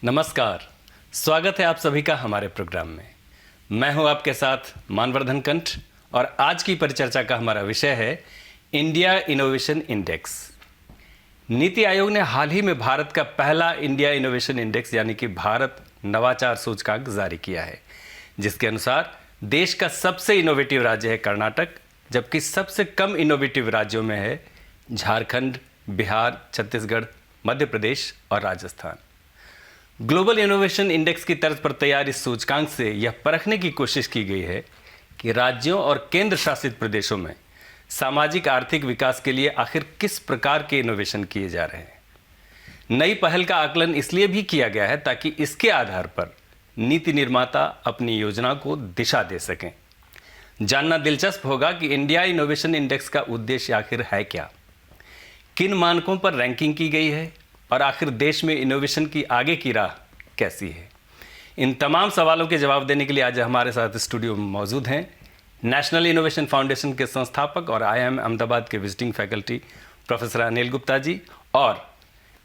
नमस्कार, स्वागत है आप सभी का हमारे प्रोग्राम में। मैं हूं आपके साथ मानवर्धन कंठ और आज की परिचर्चा का हमारा विषय है India innovation index. NITI Aayog ने हाल ही में भारत का पहला इंडिया इनोवेशन इंडेक्स यानी कि भारत नवाचार सूचकांक जारी किया है, जिसके अनुसार देश का सबसे इनोवेटिव राज्य है कर्नाटक, जबकि सबसे कम इनोवेटिव राज्यों में है झारखंड, बिहार, छत्तीसगढ़, मध्य प्रदेश और राजस्थान। ग्लोबल इनोवेशन इंडेक्स की तर्ज पर तैयार इस सूचकांक से यह परखने की कोशिश की गई है कि राज्यों और केंद्र शासित प्रदेशों में सामाजिक आर्थिक विकास के लिए आखिर किस प्रकार के इनोवेशन किए जा रहे हैं। नई पहल का आकलन इसलिए भी किया गया है ताकि इसके आधार पर नीति निर्माता अपनी योजना को दिशा दे सकें। जानना दिलचस्प होगा कि इंडिया इनोवेशन इंडेक्स का उद्देश्य आखिर है क्या, किन मानकों पर रैंकिंग की गई है और आखिर देश में इनोवेशन की आगे की राह कैसी है। इन तमाम सवालों के जवाब देने के लिए आज हमारे साथ स्टूडियो में मौजूद हैं नेशनल इनोवेशन फाउंडेशन के संस्थापक और IIM अहमदाबाद के visiting faculty professor Anil Gupta ji और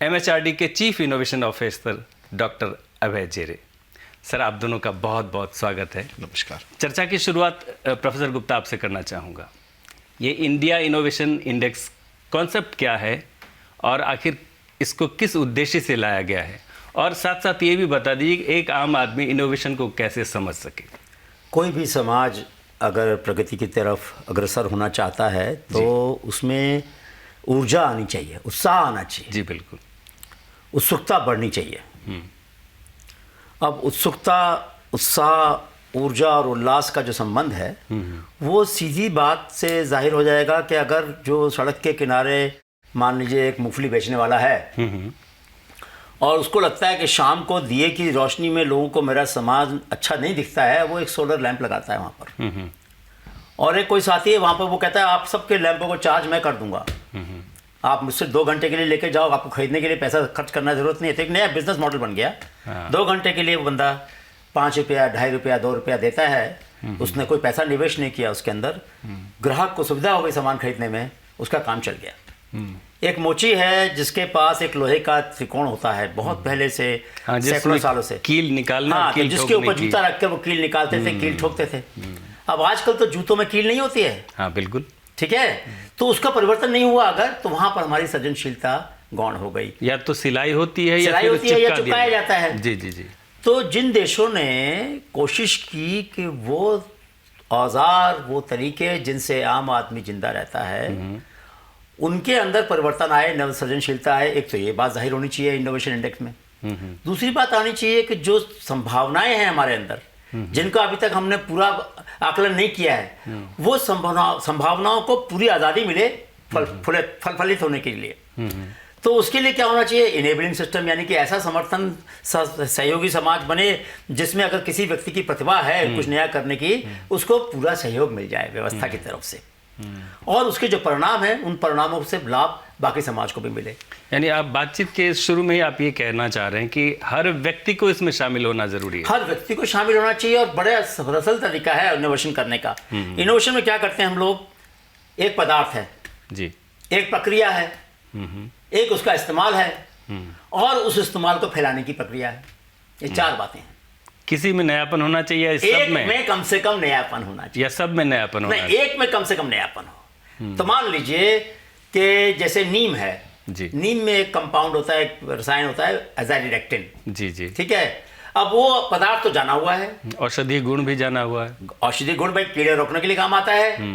MHRD के chief innovation officer doctor Abhay Jere. Sir, आप दोनों का बहुत बहुत स्वागत है। नमस्कार। चर्चा की शुरुआत प्रोफेसर गुप्ता आपसे करना चाहूँगा। ये इंडिया इनोवेशन इंडेक्स कॉन्सेप्ट क्या है और आखिर इसको किस उद्देश्य से लाया गया है, और साथ साथ ये भी बता दीजिए एक आम आदमी इनोवेशन को कैसे समझ सके। कोई भी समाज अगर प्रगति की तरफ अग्रसर होना चाहता है तो उसमें ऊर्जा आनी चाहिए, उत्साह आना चाहिए। जी बिल्कुल। उत्सुकता बढ़नी चाहिए। अब उत्सुकता, उत्साह, ऊर्जा और उल्लास का जो संबंध है वो सीधी बात से जाहिर हो जाएगा कि अगर जो सड़क के किनारे मान लीजिए एक मूंगफली बेचने वाला है और उसको लगता है कि शाम को दिए की रोशनी में लोगों को मेरा समाज अच्छा नहीं दिखता है, वो एक सोलर लैंप लगाता है वहाँ पर। और एक कोई साथी है वहाँ पर, वो कहता है आप सबके लैंपों को चार्ज मैं कर दूंगा, आप मुझसे 2 घंटे के लिए लेके जाओ, आपको खरीदने के लिए पैसा खर्च करना जरूरत नहीं है। तो एक नया बिजनेस मॉडल बन गया। 2 घंटे के लिए वो बंदा 5 रुपया, 2.5 रुपया, 2 रुपया देता है, उसने कोई पैसा निवेश नहीं किया उसके अंदर, ग्राहक को सुविधा हो गई सामान खरीदने में, उसका काम चल गया। एक मोची है जिसके पास एक लोहे का त्रिकोण होता है बहुत पहले से, सैकड़ों सालों से, कील निकालना, हाँ, कील जिसके ऊपर जूता रख के वो कील निकालते थे, कील ठोकते थे। अब आजकल तो जूतों में कील नहीं होती है। हाँ बिल्कुल। ठीक है, तो उसका परिवर्तन नहीं हुआ अगर, तो वहां पर हमारी सृजनशीलता गौण हो गई। या तो सिलाई होती है सिलाई होती है या चिपकाया जाता है। जी जी जी। तो जिन देशों ने कोशिश की कि वो औजार, वो तरीके जिनसे आम आदमी जिंदा रहता है, उनके अंदर परिवर्तन आए, नव सृजनशीलता आए, एक तो ये बात जाहिर होनी चाहिए इनोवेशन इंडेक्स में। दूसरी बात आनी चाहिए कि जो संभावनाएं हैं हमारे अंदर, जिनका अभी तक हमने पूरा आकलन नहीं किया है, वो संभावनाओं को पूरी आज़ादी मिले फलित होने के लिए। तो उसके लिए क्या होना चाहिए? इनेबलिंग सिस्टम, यानी कि ऐसा समर्थन सहयोगी समाज बने जिसमें अगर किसी व्यक्ति की प्रतिभा है कुछ नया करने की, उसको पूरा सहयोग मिल जाए व्यवस्था की तरफ से, और उसके जो परिणाम है उन परिणामों से लाभ बाकी समाज को भी मिले। यानी आप बातचीत के शुरू में ही आप ये कहना चाह रहे हैं कि हर व्यक्ति को इसमें शामिल होना जरूरी है। हर व्यक्ति को शामिल होना चाहिए, और बड़ा सरल तरीका है इनोवेशन करने का। इनोवेशन में क्या करते हैं हम लोग? एक पदार्थ है जी, एक प्रक्रिया है, एक उसका इस्तेमाल है, और उस इस्तेमाल को फैलाने की प्रक्रिया है। ये 4 बातें हैं। किसी में नयापन होना चाहिए, इस एक सब में कम से कम नयापन होना चाहिए, या सब में नयापन होना नहीं, एक में कम से कम नयापन हो। तो मान लीजिए कि जैसे नीम है जी, नीम में एक कंपाउंड होता है, एक रसायन होता है एजाइलिडेक्टिन। जी जी। ठीक है, अब वो पदार्थ तो जाना हुआ है, औषधीय गुण भी जाना हुआ है। औषधि गुण भाई कीड़े रोकने के लिए काम आता है।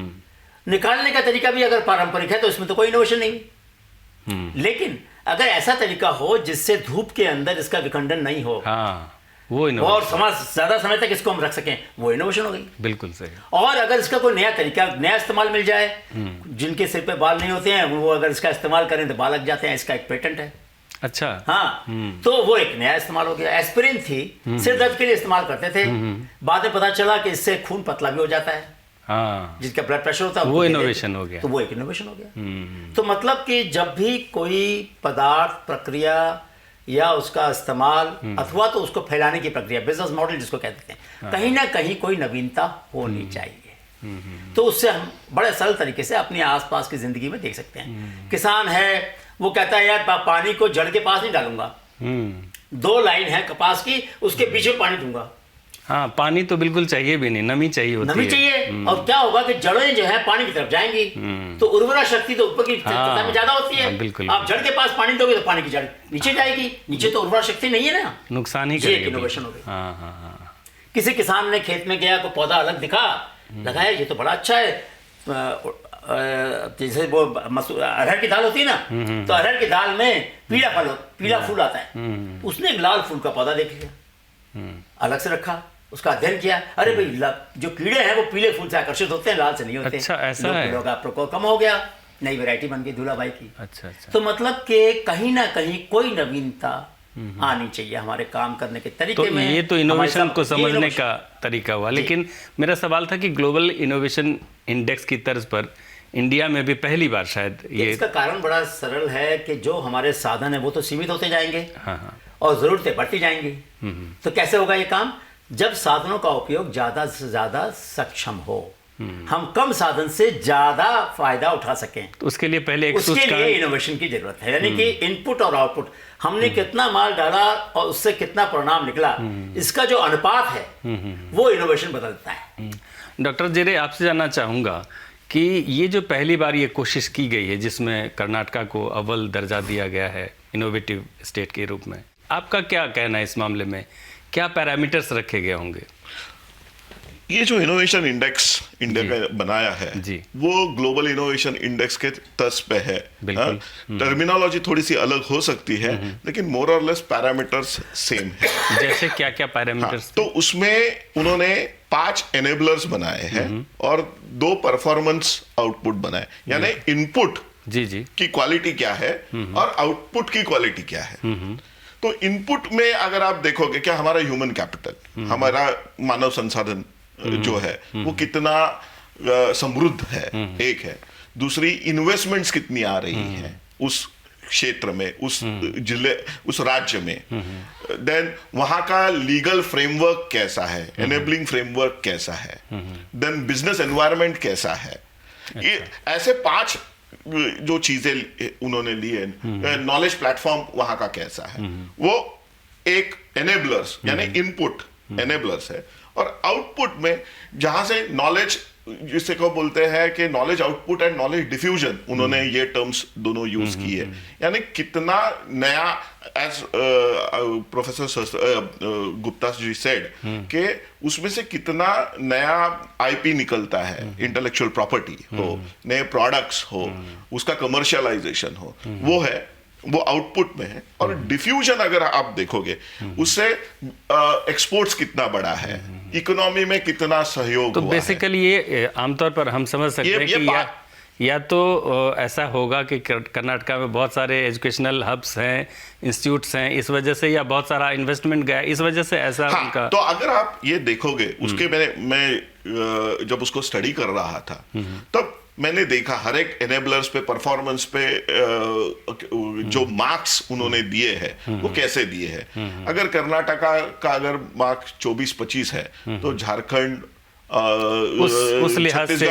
निकालने का तरीका भी अगर पारंपरिक है तो इसमें तो कोई इनोवेशन नहीं। लेकिन अगर ऐसा तरीका हो जिससे धूप के अंदर इसका विखंडन नहीं हो, हाँ, वो और ज्यादा समय तक इसको हम रख सकें, वो इनोवेशन हो गई। बिल्कुल सही। और अगर इसका कोई नया तरीका, नया इस्तेमाल मिल जाए, जिनके सिर पे बाल नहीं होते हैं वो अगर इसका इस्तेमाल करें तो बाल लग जाते हैं, इसका एक पेटेंट है। अच्छा। हाँ, तो वो एक नया इस्तेमाल हो गया। एस्पिरिन थी, सिर दर्द के लिए इस्तेमाल करते थे, बाद में पता चला कि इससे खून पतला भी हो जाता है। हाँ, जिसका ब्लड प्रेशर होता है वो इनोवेशन हो गया। तो वो एक इनोवेशन हो गया। तो मतलब कि जब भी कोई पदार्थ, प्रक्रिया या उसका इस्तेमाल अथवा तो उसको फैलाने की प्रक्रिया, बिजनेस मॉडल जिसको कहते हैं, कहीं ना कहीं कोई नवीनता होनी चाहिए। तो उससे हम बड़े सरल तरीके से अपने आसपास की जिंदगी में देख सकते हैं। किसान है, वो कहता है यार पानी को जड़ के पास नहीं डालूंगा, 2 लाइन है कपास की, उसके बीच में पानी दूंगा। हाँ, पानी तो बिल्कुल चाहिए भी नहीं, नमी चाहिए होती नमी है। चाहिए, और क्या होगा कि जड़ें जो है पानी की तरफ जाएंगी, तो उर्वरा शक्ति तो ऊपर की सतह में ज्यादा होती है। हाँ, बिल्कुल। आप जड़ के पास पानी दोगे तो पानी की जड़ नीचे जाएगी, नीचे तो उर्वरा शक्ति नहीं है ना, नुकसान ही ये करेगी। इनोवेशन हो गई। हाँ हाँ हाँ। किसी किसान ने खेत में गया, कोई पौधा अलग दिखा, लगाया, ये तो बड़ा अच्छा है। जैसे वो अरहर की दाल होती है ना, तो अरहर की दाल में पीला फूल आता है, उसने एक लाल फूल का पौधा देख लिया, अलग से रखा, उसका अध्ययन किया, अरे भाई जो कीड़े हैं वो पीले फूल से आकर्षित होते हैं, लाल से नहीं होते। अच्छा, ऐसा है। लोगों का प्रकोप कम हो गया, नई वैरायटी बन गई दूल्हा भाई की। अच्छा अच्छा। तो मतलब कि कहीं ना कहीं कोई नवीनता आनी चाहिए हमारे काम करने के तरीके तो में। ये तो इनोवेशन को ये समझने innovation। का तरीका हुआ, लेकिन मेरा सवाल था कि ग्लोबल इनोवेशन इंडेक्स की तर्ज पर इंडिया में भी पहली बार शायद ये। इसका कारण बड़ा सरल है कि जो हमारे साधन है वो तो सीमित होते जाएंगे, हाँ हाँ। और जरूरतें बढ़ती जाएंगी। तो कैसे होगा ये काम? जब साधनों का उपयोग ज्यादा से ज्यादा सक्षम हो, हम कम साधन से ज्यादा फायदा उठा सकें, तो उसके लिए पहले एक उसके लिए सूचकांक। इनोवेशन की जरूरत है। यानी कि इनपुट और आउटपुट, हमने कितना माल डाला और उससे कितना परिणाम निकला, इसका जो अनुपात है वो इनोवेशन बदल देता है। डॉक्टर जेरे, आपसे जानना चाहूँगा कि ये जो पहली बार ये कोशिश की गई है जिसमें कर्नाटका को अव्वल दर्जा दिया गया है इनोवेटिव स्टेट के रूप में, आपका क्या कहना है इस मामले में? क्या पैरामीटर्स रखे गए होंगे? ये जो इनोवेशन इंडेक्स इंडिया का बनाया है जी। वो ग्लोबल इनोवेशन इंडेक्स के तर्ज पे है। बिल्कुल। टर्मिनोलॉजी थोड़ी सी अलग हो सकती है, लेकिन मोर और लेस पैरामीटर्स सेम है। जैसे क्या क्या पैरामीटर्स? तो उसमें उन्होंने 5 एनेबलर्स बनाए हैं और 2 परफॉर्मेंस आउटपुट बनाए, यानी इनपुट जी जी की क्वालिटी क्या है और आउटपुट की क्वालिटी क्या है। तो इनपुट में अगर आप देखोगे, क्या हमारा ह्यूमन कैपिटल, हमारा मानव संसाधन जो है वो कितना समृद्ध है, एक है। दूसरी, इन्वेस्टमेंट्स कितनी आ रही हैं उस क्षेत्र में, उस जिले, उस राज्य में। देन वहां का लीगल फ्रेमवर्क कैसा है, एनेबलिंग फ्रेमवर्क कैसा है, देन बिजनेस एनवायरनमेंट कैसा है। ये ऐसे 5 जो चीजें उन्होंने ली है। नॉलेज प्लेटफॉर्म वहां का कैसा है, वो एक एनेबलर्स यानी इनपुट एनेबलर्स है। और आउटपुट में जहां से नॉलेज, जिसे को बोलते हैं कि knowledge output and knowledge diffusion, उन्होंने ये टर्म्स दोनों यूज की है। यानी कितना नया, as professor Gupta ji said, कि उसमें से कितना नया आईपी निकलता है, इंटेलेक्चुअल प्रॉपर्टी हो, नए प्रोडक्ट्स हो, उसका कमर्शियलाइजेशन हो, वो आउटपुट में है। और डिफ्यूजन अगर आप देखोगे, उससे एक्सपोर्ट्स कितना बढ़ा है, इकोनॉमी में कितना सहयोग तो हुआ बेसिकली ये आमतौर पर हम समझ सकते हैं कि या तो ऐसा होगा कि कर्नाटका में बहुत सारे एजुकेशनल हब्स हैं, इंस्टीट्यूट्स हैं, इस वजह से, या बहुत सारा इन्वेस्टमेंट गया इस वजह से ऐसा उनका। तो अगर आप ये देखोगे, उसके मैं जब उसको स्टडी कर रहा था तब मैंने देखा हर एक एनेबलर्स पे, परफॉर्मेंस पे जो मार्क्स उन्होंने दिए हैं वो कैसे दिए हैं। अगर कर्नाटका का अगर मार्क्स 24-25 है, तो झारखंड उस लिहाज से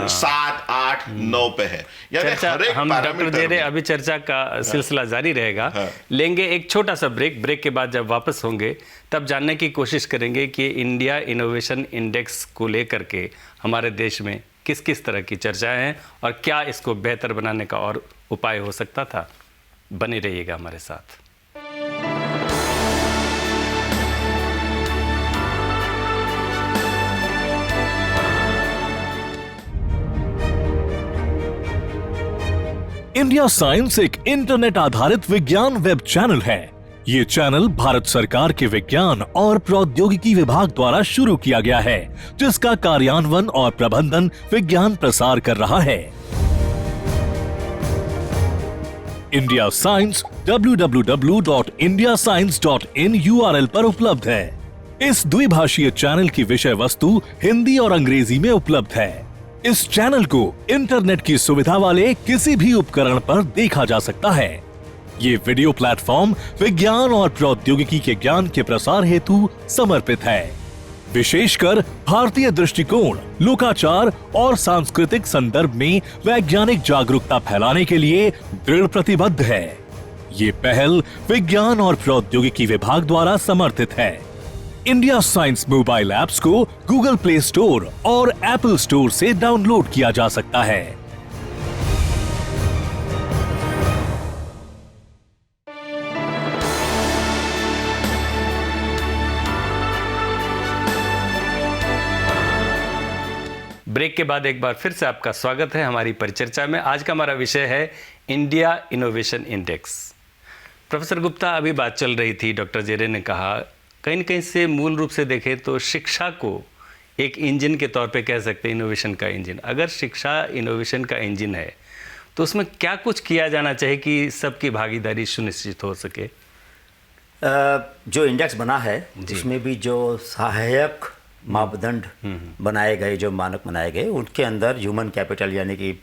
7, 8, 9 पे है। यानी हम डॉक्टर जेरे अभी चर्चा का सिलसिला जारी रहेगा। लेंगे एक छोटा सा ब्रेक के बाद जब वापस होंगे तब जानने की कोशिश करेंगे कि इंडिया इनोवेशन इंडेक्स को लेकर के हमारे देश में किस किस तरह की चर्चाएं हैं और क्या इसको बेहतर बनाने का और उपाय हो सकता था। बने रहिएगा हमारे साथ। इंडिया साइंस एक इंटरनेट आधारित विज्ञान वेब चैनल है। ये चैनल भारत सरकार के विज्ञान और प्रौद्योगिकी विभाग द्वारा शुरू किया गया है, जिसका कार्यान्वयन और प्रबंधन विज्ञान प्रसार कर रहा है। इंडिया साइंस www.indiascience.in URL पर उपलब्ध है। इस द्विभाषीय चैनल की विषय वस्तु हिंदी और अंग्रेजी में उपलब्ध है। इस चैनल को इंटरनेट की सुविधा वाले किसी भी उपकरण पर देखा जा सकता है। ये वीडियो प्लेटफॉर्म विज्ञान और प्रौद्योगिकी के ज्ञान के प्रसार हेतु समर्पित है। विशेषकर भारतीय दृष्टिकोण, लोकाचार और सांस्कृतिक संदर्भ में वैज्ञानिक जागरूकता फैलाने के लिए दृढ़ प्रतिबद्ध है। ये पहल विज्ञान और प्रौद्योगिकी विभाग द्वारा समर्थित है। इंडिया साइंस मोबाइल ऐप्स को गूगल प्ले स्टोर और एप्पल स्टोर से डाउनलोड किया जा सकता है। ब्रेक के बाद एक बार फिर से आपका स्वागत है हमारी परिचर्चा में। आज का हमारा विषय है India innovation index. Professor Gupta, अभी बात चल रही थी, डॉक्टर जेरे ने कहा कहीं न कहीं से मूल रूप से देखें तो शिक्षा को एक इंजन के तौर पे कह सकते हैं, इनोवेशन का इंजन। अगर शिक्षा इनोवेशन का इंजन है तो उसमें क्या कुछ किया जाना चाहिए कि सबकी भागीदारी सुनिश्चित हो सके? जो इंडेक्स बना है उसमें भी जो सहायक मापदंड बनाए गए, जो मानक बनाए गए, उनके अंदर ह्यूमन कैपिटल यानी कि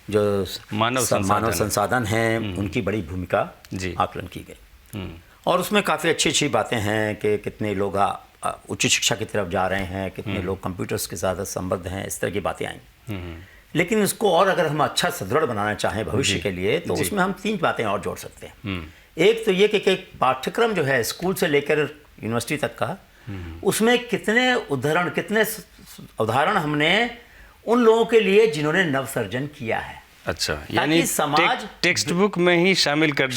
जो मानव संसाधन हैं उनकी बड़ी भूमिका आकलन की गई। और उसमें काफ़ी अच्छी बातें हैं कि कितने लोग उच्च शिक्षा की तरफ जा रहे हैं, कितने लोग कंप्यूटर्स के साथ संबद्ध हैं, इस तरह की बातें आई। लेकिन इसको और अगर हम अच्छा सुदृढ़ बनाना चाहें भविष्य के लिए तो उसमें हम 3 बातें और जोड़ सकते हैं। एक तो ये कि पाठ्यक्रम जो है स्कूल से लेकर यूनिवर्सिटी तक का, उसमें कितने उदाहरण हमने उन लोगों के लिए जिन्होंने नवसर्जन किया है। अच्छा, यानी समाज टेक्स्ट बुक में ही शामिल कर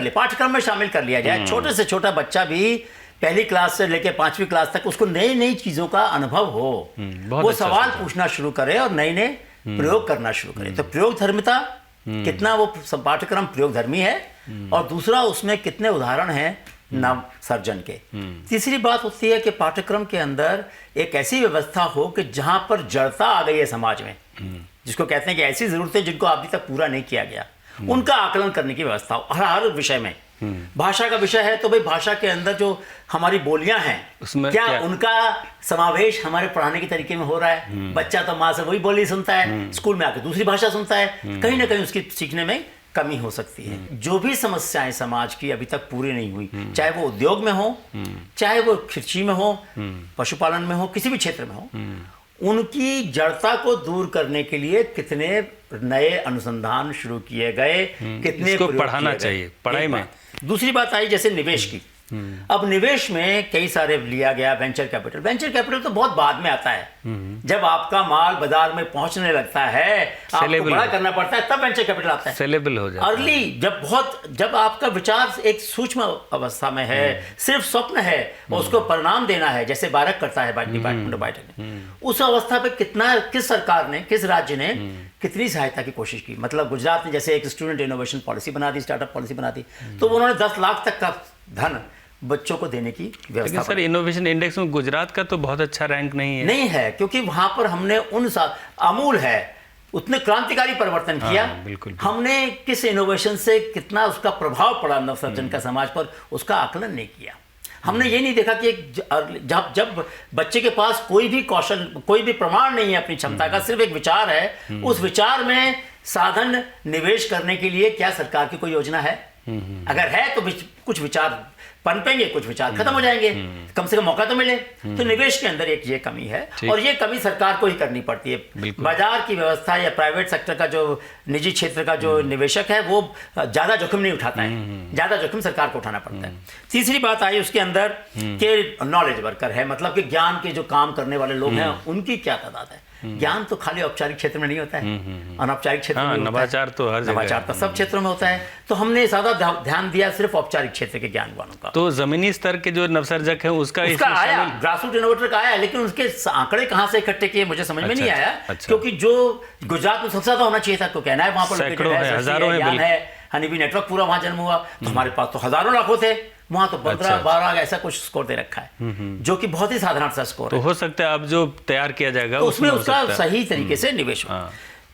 ले, पाठ्यक्रम में शामिल कर लिया जाए। छोटे से छोटा बच्चा भी पहली क्लास से लेकर 5वीं क्लास तक उसको नई नई चीजों का अनुभव हो, वो सवाल पूछना शुरू करे और नए नए प्रयोग करना शुरू करे। तो प्रयोग धर्मिता, कितना वो पाठ्यक्रम प्रयोग धर्मी है, और दूसरा उसमें कितने उदाहरण हैं नव सर्जन के। तीसरी बात होती है कि पाठ्यक्रम के अंदर एक ऐसी व्यवस्था हो कि जहां पर जड़ता आ गई है समाज में, जिसको कहते हैं कि ऐसी जरूरतें जिनको अभी तक पूरा नहीं किया गया, उनका आकलन करने की व्यवस्था हो हर विषय में। भाषा का विषय है तो भाई भाषा के अंदर जो हमारी बोलियां हैं उसमें क्या उनका समावेश हमारे पढ़ाने के तरीके में हो रहा है? बच्चा तो माँ से वही बोली सुनता है, स्कूल में आकर दूसरी भाषा सुनता है, कहीं ना कहीं उसकी सीखने में कमी हो सकती है। जो भी समस्याएं समाज की अभी तक पूरी नहीं हुई, चाहे वो उद्योग में हो, चाहे वो कृषि में हो, पशुपालन में हो, किसी भी क्षेत्र में हो, उनकी जड़ता को दूर करने के लिए कितने नए अनुसंधान शुरू किए गए, कितने इसको पढ़ाना चाहिए पढ़ाई में। दूसरी बात आई जैसे निवेश की। अब निवेश में कई सारे लिया गया वेंचर कैपिटल। वेंचर कैपिटल तो बहुत बाद में आता है, जब आपका माल बाजार में पहुंचने लगता है, आपको बड़ा करना पड़ता है, तब वेंचर कैपिटल आता है। सेलेबल हो जाता है। अर्ली जब आपका विचार एक सूक्ष्म अवस्था में है, सिर्फ स्वप्न है, उसको परिणाम देना है, जैसे बारक करता है डिपार्टमेंट ऑफ बायोटेक ने, उस अवस्था पे किस सरकार ने, किस राज्य ने कितनी सहायता की कोशिश की। मतलब गुजरात ने जैसे एक स्टूडेंट इनोवेशन पॉलिसी बना दी, स्टार्टअप पॉलिसी बना दी, तो उन्होंने 10 लाख तक का धन बच्चों को देने की व्यवस्था। लेकिन सर इनोवेशन इंडेक्स में गुजरात का तो बहुत अच्छा रैंक नहीं है, क्योंकि वहां पर हमने अमूल है, उतने क्रांतिकारी परिवर्तन किया। बिल्कुल। हमने किस इनोवेशन से कितना उसका प्रभाव पड़ा नवसर्जन का समाज पर, उसका आकलन नहीं किया। हमने ये नहीं देखा कि जब बच्चे के पास कोई भी कौशल, कोई भी प्रमाण नहीं है अपनी क्षमता का, सिर्फ एक विचार है, उस विचार में साधन निवेश करने के लिए क्या सरकार की कोई योजना है? अगर है तो कुछ विचार पनपेंगे, कुछ विचार खत्म हो जाएंगे, कम से कम मौका तो मिले। तो निवेश के अंदर एक ये कमी है, और ये कमी सरकार को ही करनी पड़ती है। बाजार की व्यवस्था या प्राइवेट सेक्टर का जो निजी क्षेत्र का जो निवेशक है वो ज्यादा जोखिम नहीं उठाता है, ज्यादा जोखिम सरकार को उठाना पड़ता है। तीसरी बात आई उसके अंदर के नॉलेज वर्कर है, मतलब कि ज्ञान के जो काम करने वाले लोग हैं उनकी क्या तादाद है। ज्ञान तो खाली औपचारिक क्षेत्र में नहीं होता है, अनौपचारिक क्षेत्र में नवाचार तो हर जगह, नवाचार तो सब क्षेत्रों में होता है। तो हमने ज्यादा ध्यान दिया सिर्फ औपचारिक क्षेत्र के ज्ञानवानों का। तो जमीनी स्तर के जो नवसर्जक है उसका आया, ग्रासरूट इनोवेटर का आया, लेकिन उसके आंकड़े कहाँ से इकट्ठे किए मुझे समझ में नहीं आया। क्योंकि जो गुजरात में सबसे ज्यादा होना चाहिए था, तो कहना है वहां पर हजारों है, हनीबी नेटवर्क पूरा वहां जन्म हुआ, तो हमारे पास तो हजारों लाखों थे, वहां तो 15-12 ऐसा कुछ स्कोर दे रखा है, जो कि बहुत ही साधारण सा स्कोर तो हो सकता है अब जो तैयार किया जाएगा तो उसमें उसका सही तरीके से निवेश हो।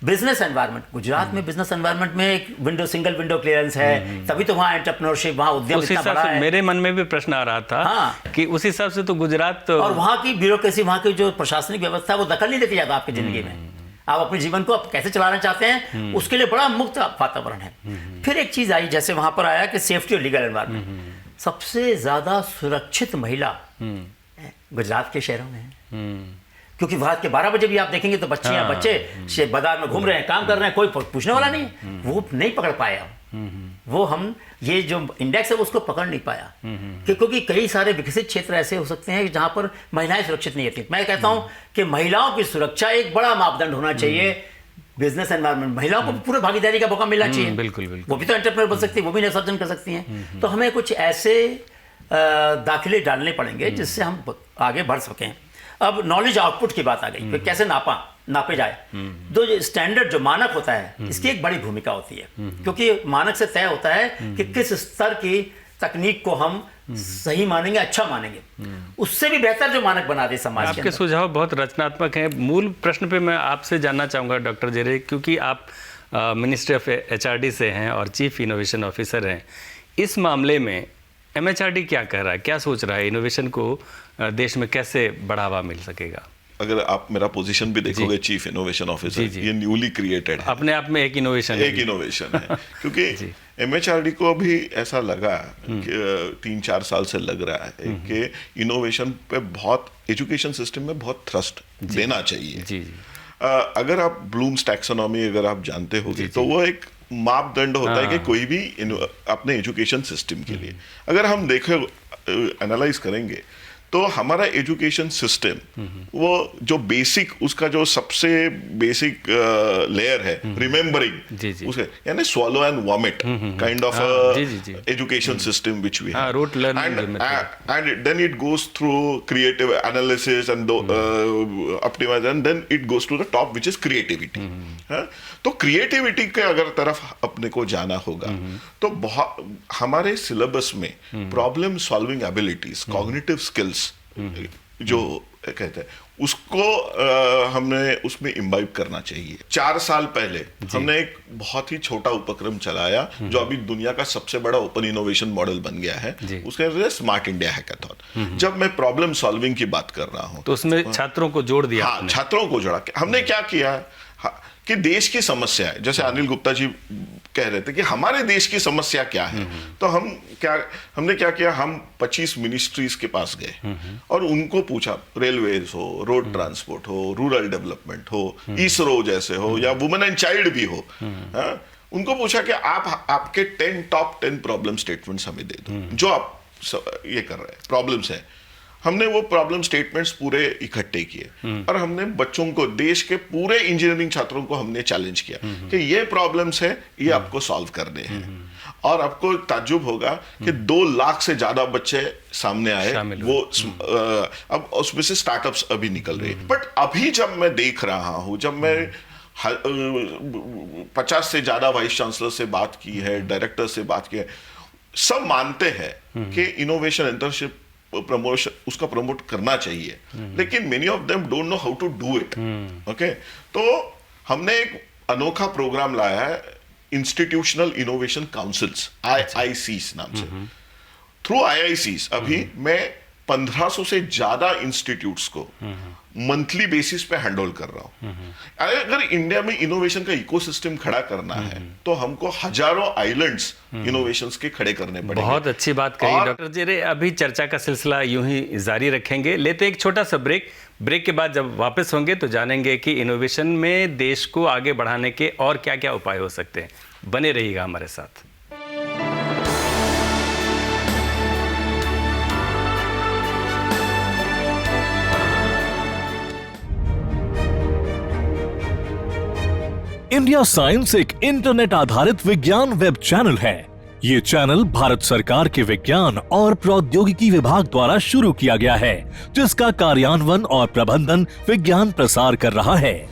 बिजनेस एनवायरनमेंट, गुजरात में बिजनेस एनवायरनमेंट में एक सिंगल विंडो क्लियरेंस है, तभी तो वहाँ एंटरप्रेन्योरशिप, वहाँ उद्यम इतना बड़ा है। मेरे मन में भी प्रश्न आ रहा था कि उस हिसाब से तो गुजरात और वहाँ की ब्यूरोक्रेसी, वहाँ की जो प्रशासनिक व्यवस्था है वो दखल नहीं देती जाता आपकी जिंदगी में। आप अपने जीवन को आप कैसे चलाना चाहते हैं उसके लिए बड़ा मुक्त वातावरण है। फिर एक चीज आई, जैसे वहां पर आया कि सेफ्टी और लीगल एनवायरनमेंट, सबसे ज्यादा सुरक्षित महिला गुजरात के शहरों में है, क्योंकि रात के 12 बजे भी आप देखेंगे तो बच्चे बाजार में घूम रहे हैं, काम कर रहे हैं, कोई पूछने वाला नहीं है, वो नहीं पकड़ पाए आप। वो हम ये जो इंडेक्स है उसको पकड़ नहीं पाया क्योंकि कई सारे विकसित क्षेत्र ऐसे हो सकते हैं जहां पर महिलाएं सुरक्षित नहीं रहती। मैं कहता हूं कि महिलाओं की सुरक्षा एक बड़ा मापदंड होना चाहिए बिजनेस एनवायरनमेंट। महिलाओं को पूरे भागीदारी का मौका मिलना चाहिए। बिल्कुल बिल्कुल। वो भी तो एंटरप्रेन्योर बन सकती है, वो भी सर्जन कर सकती हैं। तो हमें कुछ ऐसे दाखिले डालने पड़ेंगे जिससे हम आगे बढ़ सकें। अब नॉलेज आउटपुट की बात आ गई, फिर कैसे नापे जाए। तो जो स्टैंडर्ड जो मानक होता है इसकी एक बड़ी भूमिका होती है क्योंकि मानक से तय होता है कि किस स्तर की तकनीक को हम सही मानेंगे, अच्छा मानेंगे। उससे भी बेहतर जो मानक बना दे समाज के आपके अंदर। सुझाव बहुत रचनात्मक हैं। मूल प्रश्न पे मैं आपसे जानना चाहूँगा डॉक्टर जेरे, क्योंकि आप मिनिस्ट्री ऑफ HRD से हैं और चीफ इनोवेशन ऑफिसर हैं। इस मामले में MHRD क्या कह रहा है, क्या सोच रहा है, इनोवेशन को देश में कैसे बढ़ावा मिल सकेगा? अगर आप मेरा पोजीशन भी देखोगे, चीफ इनोवेशन ऑफिसर, ये न्यूली क्रिएटेड है, अपने आप में एक इनोवेशन है क्योंकि MHRD को भी ऐसा लगा कि 3-4 साल से लग रहा है कि इनोवेशन पे बहुत एजुकेशन सिस्टम में बहुत थ्रस्ट देना चाहिए। अगर आप ब्लूम्स टैक्सोनॉमी अगर आप जानते होगे तो वो एक मापदंड होता है कि कोई भी अपने एजुकेशन सिस्टम के लिए, अगर हम देखें एनालाइज करेंगे तो हमारा एजुकेशन सिस्टम वो जो बेसिक उसका जो सबसे बेसिक लेयर है रिमेम्बरिंग, उसके यानी swallow and vomit kind of education system which we have, rote learning and then it goes through creative analysis and optimize and then it goes to the top which is creativity। तो creativity के अगर तरफ अपने को जाना होगा तो हमारे सिलेबस में problem solving abilities, cognitive skills जो कहते हैं उसको हमने उसमें इम्बाइब करना चाहिए। 4 साल पहले हमने एक बहुत ही छोटा उपक्रम चलाया जो अभी दुनिया का सबसे बड़ा ओपन इनोवेशन मॉडल बन गया है, उसके स्मार्ट इंडिया हैकाथॉन। जब मैं प्रॉब्लम सॉल्विंग की बात कर रहा हूं तो उसमें छात्रों को जोड़ दिया। हाँ, छात्रों को जोड़ा। हमने क्या किया कि देश की समस्या है, जैसे अनिल गुप्ता जी कह रहे थे कि हमारे देश की समस्या क्या है, तो हमने क्या किया, हम 25 मिनिस्ट्रीज के पास गए और उनको पूछा, रेलवेज हो, रोड ट्रांसपोर्ट हो, रूरल डेवलपमेंट हो, इसरो जैसे हो या वुमेन एंड चाइल्ड भी हो, उनको पूछा कि आपके 10 टॉप 10 प्रॉब्लम स्टेटमेंट्स हमें दे दो जो आप ये कर रहे हैं, प्रॉब्लम्स है। हमने वो प्रॉब्लम स्टेटमेंट्स पूरे इकट्ठे किए और हमने बच्चों को, देश के पूरे इंजीनियरिंग छात्रों को हमने चैलेंज किया कि ये प्रॉब्लम्स है, ये आपको सॉल्व करने हैं। और आपको ताज्जुब होगा कि 2 लाख से ज्यादा बच्चे सामने आए, वो अब उसमें से स्टार्टअप्स अभी निकल रहे हैं। बट अभी जब मैं देख रहा हूं, जब मैं 50 से ज्यादा वाइस चांसलर से बात की है, डायरेक्टर से बात की है, सब मानते हैं कि इनोवेशन एंटरप्रेन्योरशिप प्रमोशन उसका प्रमोट करना चाहिए, लेकिन many of them don't know how to do it. Okay, तो हमने एक अनोखा प्रोग्राम लाया है, इंस्टीट्यूशनल इनोवेशन काउंसिल्स, IICs नाम से। थ्रू IICs अभी मैं 1500 से ज्यादा इंस्टीट्यूट्स को मंथली बेसिस पे हैंडल कर रहा हूं। अगर इंडिया में इनोवेशन का इकोसिस्टम खड़ा करना है तो हमको हजारों आइलैंड्स इनोवेशंस के खड़े करने पड़ेंगे। बहुत अच्छी बात कही डॉक्टर जेरे। अभी चर्चा का सिलसिला यूं ही जारी रखेंगे, लेते एक छोटा सा ब्रेक के बाद जब वापस होंगे तो जानेंगे कि इनोवेशन में देश को आगे बढ़ाने के और क्या क्या उपाय हो सकते हैं। बने रहिएगा हमारे साथ। इंडिया साइंस एक इंटरनेट आधारित विज्ञान वेब चैनल है। ये चैनल भारत सरकार के विज्ञान और प्रौद्योगिकी विभाग द्वारा शुरू किया गया है, जिसका कार्यान्वयन और प्रबंधन विज्ञान प्रसार कर रहा है।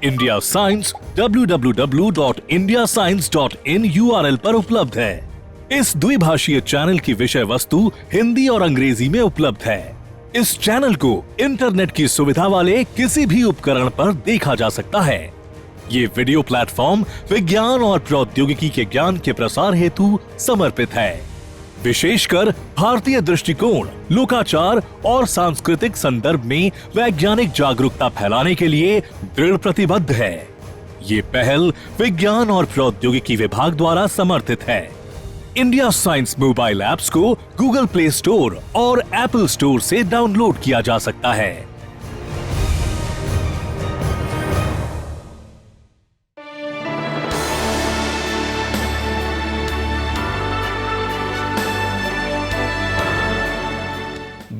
इंडिया साइंस www.indiascience.in URL पर उपलब्ध है। इस द्विभाषीय चैनल की विषय वस्तु हिंदी और अंग्रेजी में उपलब्ध है। इस चैनल को इंटरनेट की सुविधा वाले किसी भी उपकरण पर देखा जा सकता है। ये वीडियो प्लेटफॉर्म विज्ञान और प्रौद्योगिकी के ज्ञान के प्रसार हेतु समर्पित है। विशेषकर भारतीय दृष्टिकोण, लोकाचार और सांस्कृतिक संदर्भ में वैज्ञानिक जागरूकता फैलाने के लिए दृढ़ प्रतिबद्ध है। ये पहल विज्ञान और प्रौद्योगिकी विभाग द्वारा समर्थित है। इंडिया साइंस मोबाइल ऐप्स को गूगल प्ले स्टोर और एप्पल स्टोर से डाउनलोड किया जा सकता है।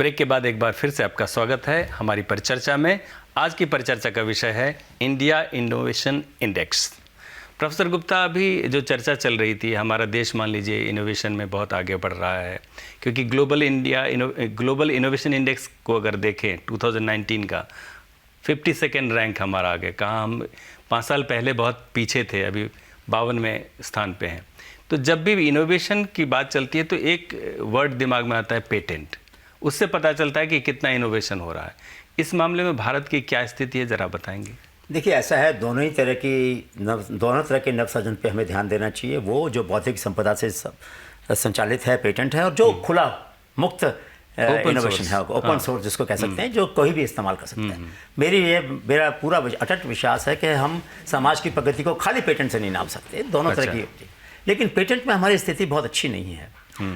ब्रेक के बाद एक बार फिर से आपका स्वागत है हमारी परिचर्चा में। आज की परिचर्चा का विषय है India innovation index. Professor Gupta, अभी जो चर्चा चल रही थी, हमारा देश मान लीजिए इनोवेशन में बहुत आगे बढ़ रहा है, क्योंकि ग्लोबल इनोवेशन इंडेक्स को अगर देखें 2019 का 52nd रैंक हमारा आ गया। कहाँ हम 5 साल पहले बहुत पीछे थे, अभी 52वें स्थान पे हैं। तो जब भी इनोवेशन की बात चलती है तो एक वर्ड दिमाग में आता है पेटेंट। उससे पता चलता है कि कितना इनोवेशन हो रहा है। इस मामले में भारत की क्या स्थिति है, ज़रा बताएंगे? देखिए, ऐसा है, दोनों तरह के नवसृजन पे हमें ध्यान देना चाहिए। वो जो बौद्धिक संपदा से संचालित है, पेटेंट है, और जो खुला मुक्त इनोवेशन है, ओपन सोर्स जिसको कह सकते हैं, जो कोई भी इस्तेमाल कर सकता है। मेरा पूरा अटट विश्वास है कि हम समाज की प्रगति को खाली पेटेंट से नहीं नाप सकते, दोनों तरह की। लेकिन पेटेंट में हमारी स्थिति बहुत अच्छी नहीं है।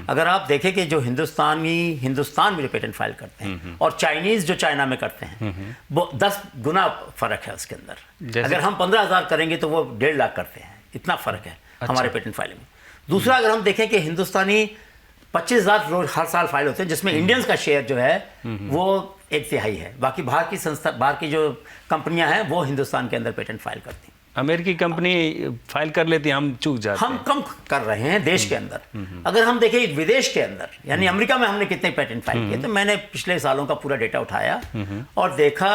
अगर आप देखें कि जो हिंदुस्तान में जो पेटेंट फाइल करते हैं और चाइनीज जो चाइना में करते हैं, वो 10 गुना फर्क है उसके अंदर। अगर हम 15,000 करेंगे तो वो 1.5 लाख करते हैं, इतना फर्क है हमारे पेटेंट फाइलिंग में। दूसरा, अगर हम देखें कि हिंदुस्तानी 25,000 रोज हर साल फाइल होते हैं, जिसमें इंडियंस का शेयर जो है वो 1/3 है। बाकी बाहर की जो कंपनियां हैं वो हिंदुस्तान के अंदर पेटेंट फाइल करती हैं। अमेरिकी कंपनी फाइल कर लेती है, हम चूक जाते हैं। हम कम कर रहे हैं देश के अंदर। अगर हम देखें विदेश के अंदर, यानी अमेरिका में हमने कितने पेटेंट फाइल किए, तो मैंने पिछले सालों का पूरा डेटा उठाया और देखा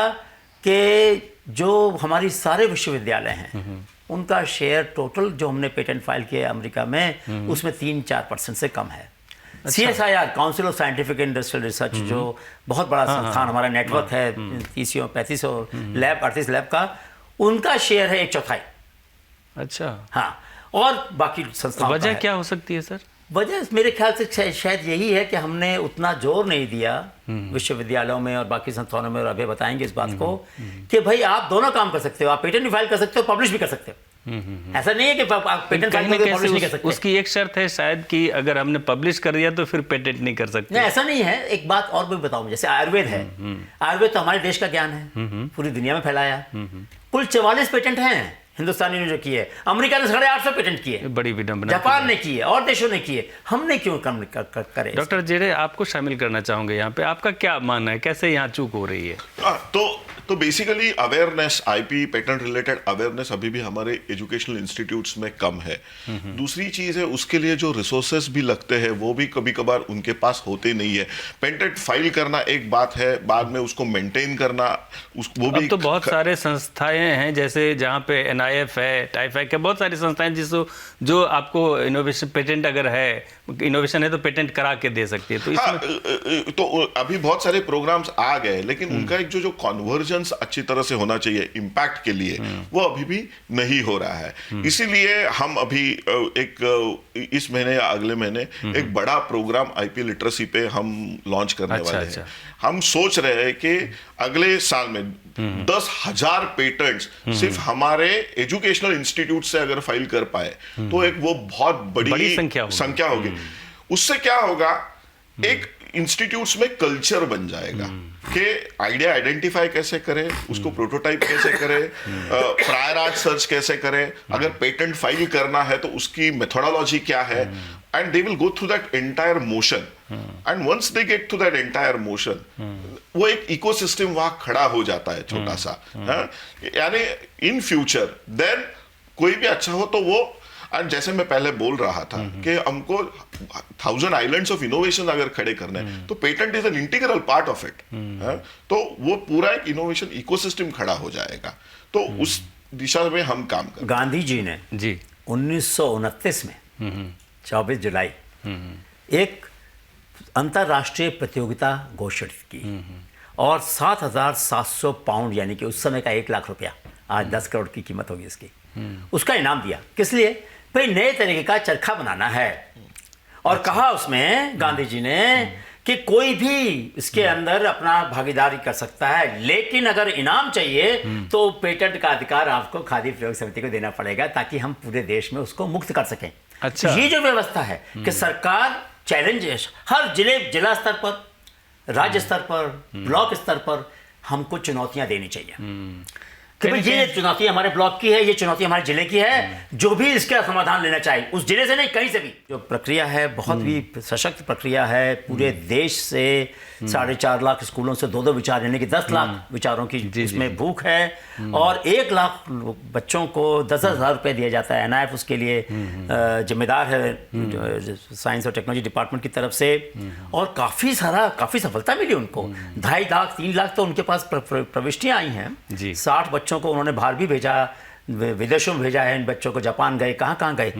कि जो हमारी सारे विश्वविद्यालय हैं उनका शेयर टोटल जो हमने पेटेंट फाइल किए अमेरिका में, उसमें 3-4% से कम है। CSIR, council of scientific industrial research, जो बहुत बड़ा संस्थान हमारा नेटवर्क है, 3500 लैब, 38 लैब का, उनका शेयर है 1/4। अच्छा, हाँ। और बाकी संस्थाओं वजह क्या हो सकती है सर? वजह मेरे ख्याल से शायद यही है कि हमने उतना जोर नहीं दिया विश्वविद्यालयों में और बाकी संस्थानों में, और अभी बताएंगे इस बात को कि भाई आप दोनों काम कर सकते हो, आप पेटेंट भी फाइल कर सकते हो, पब्लिश भी कर सकते हो। ऐसा नहीं है कि आप पेटेंट फाइल करके पब्लिश नहीं कर सकते। उसकी एक शर्त है शायद कि अगर हमने पब्लिश कर दिया तो फिर पेटेंट नहीं कर सकते। नहीं, ऐसा नहीं है। एक बात और भी बताऊं, जैसे आयुर्वेद है, आयुर्वेद तो हमारे देश का ज्ञान है, पूरी दुनिया में फैलाया। कुल 44 पेटेंट हैं हिंदुस्तानी ने जो किए। अमेरिका ने 850 पेटेंट किए, बड़ी विडंबना। जापान ने किए और देशों ने किए, हमने क्यों कम करे? डॉक्टर जेरे, आपको शामिल करना चाहूंगे यहाँ पे। आपका क्या मानना है, कैसे यहाँ चूक हो रही है? तो basically awareness, IP patent related awareness अभी भी हमारे एजुकेशनल इंस्टीट्यूट्स में कम है। दूसरी चीज है, उसके लिए जो रिसोर्सेस भी लगते हैं वो भी कभी कभार उनके पास होते नहीं है। पेटेंट फाइल करना एक बात है, बाद में उसको मेंटेन करना वो भी। अब तो बहुत सारे संस्थाएं हैं, जैसे जहाँ पे NIF है, टाइफैक है, बहुत सारी संस्थाएं जो आपको इनोवेशन पेटेंट अगर है, इनोवेशन है तो पेटेंट करा के दे सकती है। तो इसमें तो अभी बहुत सारे प्रोग्राम्स आ गए, लेकिन उनका एक जो कन्वर्जन अच्छी तरह से होना चाहिए इम्पैक्ट के लिए, वो अभी भी नहीं हो रहा है। इसीलिए हम अभी इस महीने या अगले महीने एक बड़ा प्रोग्राम आईपी लिटरेसी पे हम लॉन्च करने वाले हैं। हम सोच रहे हैं कि अगले साल में 10,000 पेटेंट्स सिर्फ हमारे एजुकेशनल इंस्टीट्यूट से अगर फाइल कर पाए तो एक वो बहुत बड़ी संख्या होगी। उससे क्या होगा, एक इंस्टीट्यूट्स में कल्चर बन जाएगा कि आइडिया आइडेंटिफाई कैसे करें, उसको प्रोटोटाइप कैसे करें, प्रायर आर्ट सर्च कैसे करें, अगर पेटेंट फाइल करना है तो उसकी मेथोडोलॉजी क्या है, and they will go through that entire motion. And once they get through that entire motion, वो एक इकोसिस्टम वहां खड़ा हो जाता है छोटा सा। यानी इन फ्यूचर देन कोई भी अच्छा हो तो वो, और जैसे मैं पहले बोल रहा था कि हमको 1000 आइलैंड्स ऑफ इनोवेशन अगर खड़े करने हैं तो patent is an integral part of it. तो वो पूरा एक इनोवेशन इकोसिस्टम खड़ा हो जाएगा। तो उस दिशा में हम काम कर। गांधी जी ने 1929 में 24 जुलाई एक अंतरराष्ट्रीय प्रतियोगिता घोषित की और 7,700 पाउंड, यानी कि उस समय का 1 लाख रुपया, आज 10 करोड़ की कीमत होगी इसकी, उसका इनाम दिया। किस लिए? भाई नए तरीके का चरखा बनाना है। और कहा उसमें गांधी जी ने कि कोई भी इसके अंदर अपना भागीदारी कर सकता है, लेकिन अगर इनाम चाहिए तो पेटेंट का अधिकार आपको खादी प्रयोग समिति को देना पड़ेगा, ताकि हम पूरे देश में उसको मुक्त कर सकें। अच्छा। ये जो व्यवस्था है कि सरकार चैलेंज हर जिला स्तर पर, राज्य स्तर पर, ब्लॉक स्तर पर हमको चुनौतियां देनी चाहिए। कि भाई ये चुनौती हमारे ब्लॉक की है, ये चुनौती हमारे जिले की है, जो भी इसका समाधान लेना चाहिए, उस जिले से नहीं कहीं से भी। जो प्रक्रिया है बहुत ही सशक्त प्रक्रिया है। पूरे देश से 4.5 लाख स्कूलों से 2-2 विचार, यानी कि 10 लाख विचारों की इसमें भूख है। और 1 लाख बच्चों को 10,000 रुपये दिया जाता है। NIF उसके लिए जिम्मेदार है, साइंस और टेक्नोलॉजी डिपार्टमेंट की तरफ से। और काफ़ी सफलता मिली उनको। 2.5 लाख 3 लाख तो उनके पास प्रविष्टियाँ आई हैं। 60 बच्चों को उन्होंने बाहर भी भेजा, विदेशों में भेजा है। इन बच्चों को जापान गए, कहाँ गए,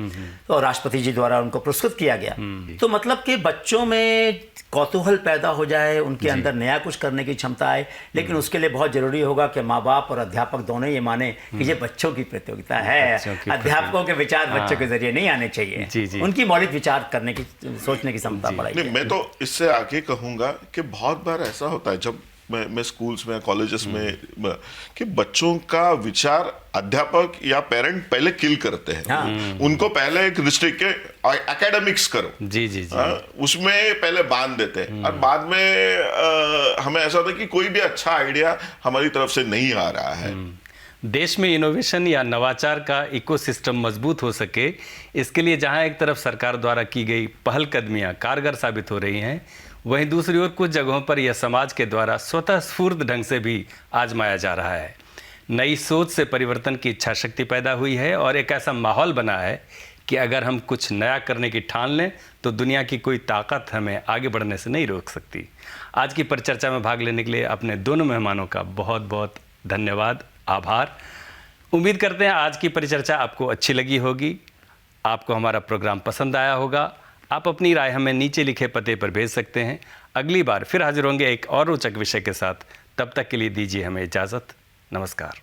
और राष्ट्रपति जी द्वारा उनको पुरस्कृत किया गया। तो मतलब कि बच्चों में कौतूहल पैदा हो जाए, उनके अंदर नया कुछ करने की क्षमता आए। लेकिन उसके लिए बहुत जरूरी होगा कि माँ बाप और अध्यापक दोनों ये माने कि ये बच्चों की प्रतियोगिता है। अध्यापकों के विचार बच्चों के जरिए नहीं आने चाहिए। उनकी मौलिक विचार करने की, सोचने की क्षमता बढ़ाई। मैं तो इससे आगे कहूंगा कि बहुत बार ऐसा होता है जब मैं स्कूल्स में, कॉलेजेस में, कि बच्चों का विचार अध्यापक या पेरेंट पहले किल करते हैं। उनको पहले एक रिस्ट्रिक्ट के एकेडमिक्स करो, जी, उसमें पहले बांध देते हैं। और बाद में हमें ऐसा होता है कि कोई भी अच्छा आइडिया हमारी तरफ से नहीं आ रहा है। देश में इनोवेशन या नवाचार का इकोसिस्टम मजबूत हो सके, इसके लिए जहां एक तरफ सरकार द्वारा की गई पहलकदमियां कारगर साबित हो रही हैं, वहीं दूसरी ओर कुछ जगहों पर यह समाज के द्वारा स्वतः स्फूर्त ढंग से भी आजमाया जा रहा है। नई सोच से परिवर्तन की इच्छा शक्ति पैदा हुई है और एक ऐसा माहौल बना है कि अगर हम कुछ नया करने की ठान लें तो दुनिया की कोई ताकत हमें आगे बढ़ने से नहीं रोक सकती। आज की परिचर्चा में भाग लेने के लिए अपने दोनों मेहमानों का बहुत बहुत धन्यवाद, आभार। उम्मीद करते हैं आज की परिचर्चा आपको अच्छी लगी होगी, आपको हमारा प्रोग्राम पसंद आया होगा। आप अपनी राय हमें नीचे लिखे पते पर भेज सकते हैं। अगली बार फिर हाजिर होंगे एक और रोचक विषय के साथ। तब तक के लिए दीजिए हमें इजाज़त। नमस्कार।